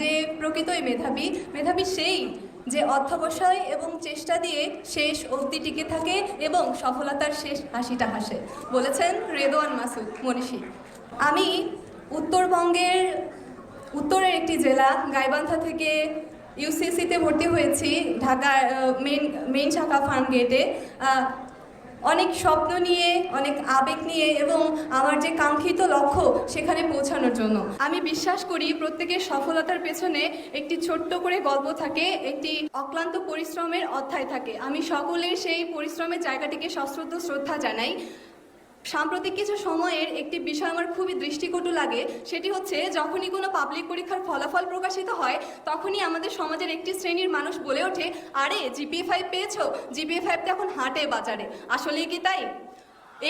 যে প্রকৃতই মেধাবী মেধাবী সেই যে অধ্যবসায় এবং চেষ্টা দিয়ে শেষ অবধি টিকে থাকে এবং সফলতার শেষ হাসিটা হাসে, বলেছেন রেদওয়ান মাসুদ মনীষী। আমি উত্তরবঙ্গের উত্তরের একটি জেলা গাইবান্ধা থেকে ইউসিসিতে ভর্তি হয়েছি, ঢাকার মেইন শাখা ফার্মগেটে। অনেক স্বপ্ন নিয়ে, অনেক আবেগ নিয়ে এবং আমার যে কাঙ্ক্ষিত লক্ষ্য সেখানে পৌঁছানোর জন্য। আমি বিশ্বাস করি প্রত্যেকের সফলতার পেছনে একটি ছোট্ট করে গল্প থাকে, একটি অক্লান্ত পরিশ্রমের অধ্যায় থাকে। আমি সকলের সেই পরিশ্রমের জায়গাটিকে সশ্রদ্ধ শ্রদ্ধা জানাই। সাম্প্রতিক কিছু সময়ের একটি বিষয় আমার খুবই দৃষ্টিকটু লাগে, সেটি হচ্ছে যখনই কোনো পাবলিক পরীক্ষার ফলাফল প্রকাশিত হয় তখনই আমাদের সমাজের একটি শ্রেণীর মানুষ বলে ওঠে, আরে জিপিএ 5 পেয়েছো, জিপিএ 5 তো এখন হাটে বাজারে। আসলেই কি তাই?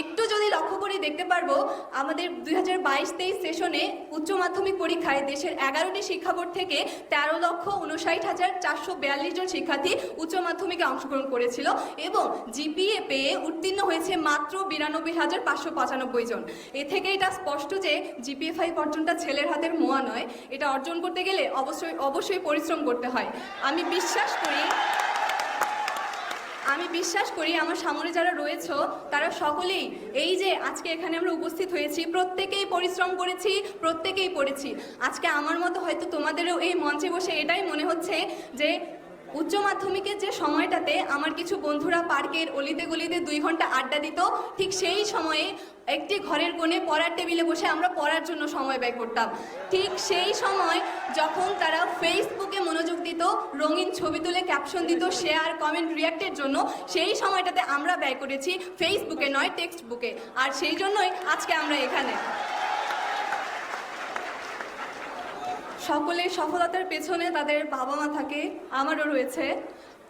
একটু যদি লক্ষ্য করে দেখতে পারবো, আমাদের 2022-23 সেশনে উচ্চ মাধ্যমিক পরীক্ষায় দেশের 11টি শিক্ষা বোর্ড থেকে 13,59,442 জন শিক্ষার্থী উচ্চ মাধ্যমিকে অংশগ্রহণ করেছিল এবং জিপিএ পেয়ে উত্তীর্ণ হয়েছে মাত্র 92,595 জন। এ থেকে এটা স্পষ্ট যে জিপিএ 5 অর্জনটা ছেলের হাতের মোয়া নয়, এটা অর্জন করতে গেলে অবশ্যই পরিশ্রম করতে হয়। আমি বিশ্বাস করি আমার সামনে যারা রয়েছে তারা সকলেই, এই যে আজকে এখানে আমরা উপস্থিত হয়েছি, প্রত্যেকেই পরিশ্রম করেছি, প্রত্যেকেই পড়েছি। আজকে আমার মতো হয়তো তোমাদেরও এই মঞ্চে বসে এটাই মনে হচ্ছে যে উচ্চ মাধ্যমিকের যে সময়টাতে আমার কিছু বন্ধুরা পার্কের অলিতে গলিতে 2 ঘন্টা আড্ডা দিত, ঠিক সেই সময়ে একটি ঘরের কোণে পড়ার টেবিলে বসে আমরা পড়ার জন্য সময় ব্যয় করতাম। ঠিক সেই সময় যখন তারা ফেসবুকে মনোযোগ দিত, রঙিন ছবি তুলে ক্যাপশন দিত, শেয়ার কমেন্ট রিয়াক্টের জন্য, সেই সময়টাতে আমরা ব্যয় করেছি ফেসবুকে নয় টেক্সট বুকে। আর সেই জন্যই আজকে আমরা এখানে। সকলের সফলতার পেছনে তাদের বাবা মা থাকে, আমারও রয়েছে।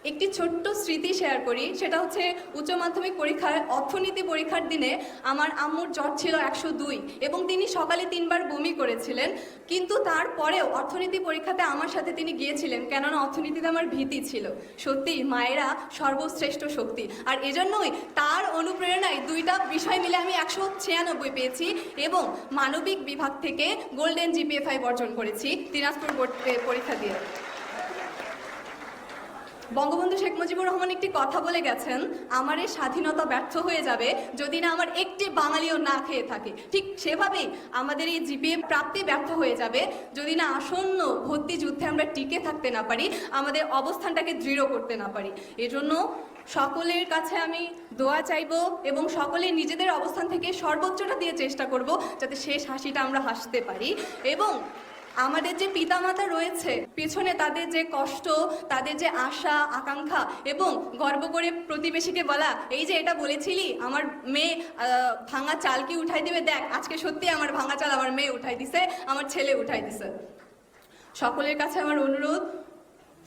একটি ছোট্ট স্মৃতি শেয়ার করি, সেটা হচ্ছে উচ্চ মাধ্যমিক পরীক্ষার অর্থনীতি পরীক্ষার দিনে আমার আম্মুর জ্বর ছিল 102 এবং তিনি সকালে 3 বার বমি করেছিলেন, কিন্তু তারপরেও অর্থনীতি পরীক্ষাতে আমার সাথে তিনি গিয়েছিলেন, কেননা অর্থনীতিতে আমার ভীতি ছিল। সত্যি মায়েরা সর্বশ্রেষ্ঠ শক্তি, আর এজন্যই তার অনুপ্রেরণায় 2টা বিষয় মিলে আমি 196 পেয়েছি এবং মানবিক বিভাগ থেকে গোল্ডেন জিপিএ 5 অর্জন করেছি দিনাজপুর বোর্ড পরীক্ষা দিয়ে। বঙ্গবন্ধু শেখ মুজিবুর রহমান একটি কথা বলে গেছেন, আমার এই স্বাধীনতা ব্যর্থ হয়ে যাবে যদি না আমার একটি বাঙালিও না খেয়ে থাকে। ঠিক সেভাবেই আমাদের এই জিপিএ প্রাপ্তি ব্যর্থ হয়ে যাবে যদি না আসন্ন ভর্তি যুদ্ধে আমরা টিকে থাকতে না পারি, আমাদের অবস্থানটাকে দৃঢ় করতে না পারি। এজন্য সকলের কাছে আমি দোয়া চাইব এবং সকলে নিজেদের অবস্থান থেকে সর্বোচ্চটা দিয়ে চেষ্টা করব যাতে শেষ হাসিটা আমরা হাসতে পারি। এবং আমাদের যে পিতামাতা রয়েছে পেছনে, তাদের যে কষ্ট, তাদের যে আশা আকাঙ্ক্ষা, এবং গর্ব করে প্রতিবেশীকে বলা, এই যে এটা বলেছিলি আমার মেয়ে ভাঙা চাল কি উঠাই দেবে, দেখ আজকে সত্যি আমার ভাঙা চাল আমার মেয়ে উঠাই দিছে, আমার ছেলে উঠাই দিছে। সকলের কাছে আমার অনুরোধ,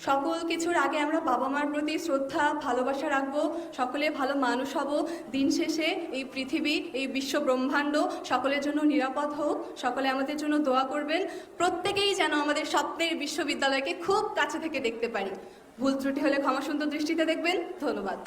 সকল কিছুর আগে আমরা বাবা মার প্রতি শ্রদ্ধা ভালোবাসা রাখবো, সকলে ভালো মানুষ হব। দিন শেষে এই পৃথিবী, এই বিশ্ব ব্রহ্মাণ্ড সকলের জন্য নিরাপদ হোক। সকলে আমাদের জন্য দোয়া করবেন, প্রত্যেকেই যেন আমাদের স্বপ্নের বিশ্ববিদ্যালয়কে খুব কাছে থেকে দেখতে পারি। ভুল ত্রুটি হলে ক্ষমা সুন্দর দৃষ্টিতে দেখবেন। ধন্যবাদ।